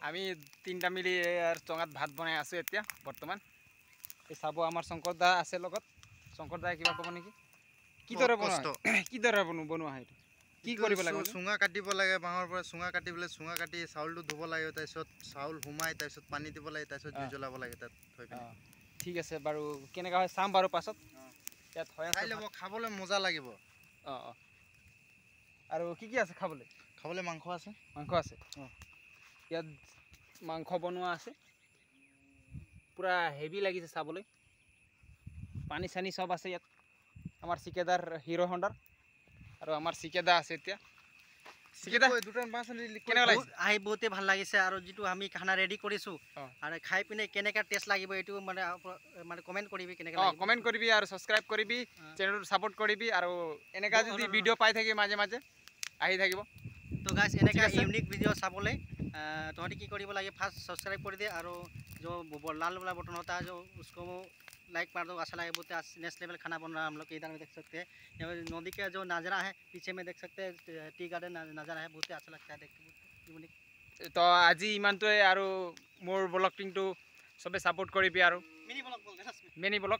আমি তিনটা মিলি চঙাত ভাত বনাই আছো এতিয়া বৰ্তমান এই চাব আমাৰ শংকৰ দা আছে লগত শংকৰ দাই কিবা ক'ব নেকি কি দৰে বনোৱা হয় কি কৰিব লাগে চুঙা কাটিব লাগে বাঁহৰ পৰা চুঙা কাটিবলৈ চুঙা কাটি চাউলটো ধুব লাগে তাৰপিছত চাউল হুমাই তাৰপিছত পানী দিব লাগে তাৰপিছত জুই জ্বলাব লাগে তাত থৈ পিনে ঠিক আছে বাৰু কেনেকা হয় চাম বাৰু পাছত ইয়াত হয় খাই ল'ব খাবলৈ মজা লাগিব আৰু কি আছে খাবলৈ মাংস আছে ইয়াত মাংস বনোৱা আছে পুৰা হেভি লাগিছে চাবলৈ পানী চানি সব আছে ইয়াত আমাৰ ঠিকাদাৰ হিৰো হন্ডাৰ আৰু আমাৰ ঠিকাদাৰ আছে এতিয়া আহি বহুতে ভাল লাগিছে আৰু যেটো আমি খানা ৰেডি কৰিছো আৰু খাই পিনে কেনেকা টেষ্ট লাগিব এটো মানে কমেন্ট কৰিবি কেনেকা লাগিব কমেন্ট কৰিবি আৰু সাবস্ক্ৰাইব কৰিবি চেনেলটো সাপোৰ্ট কৰিবি আৰু এনেকা যদি ভিডিও পাই থাকি মাজে মাজে আহি থাকিব তো গাইস এনেকা ইউনিক ভিডিও চাবলৈ तोहरी की करी लगे फास्ट सब्सक्राइब कर दे और जो लाल वाला बटन होता है जो उसको लाइक मार दो अच्छा लगे बहुत नेक्स्ट लेवल खाना बन रहा है हम लोग इधर में देख सकते हैं यहाँ नदी का जो नज़ारा है पीछे में देख सकते हैं टी गार्डन नज़ारा है बहुत अच्छा लगता है देख के तो आज इमानटोए और मोर ब्लॉगिंग तो सबे सपोर्ट करिबि और मिनी ब्लॉग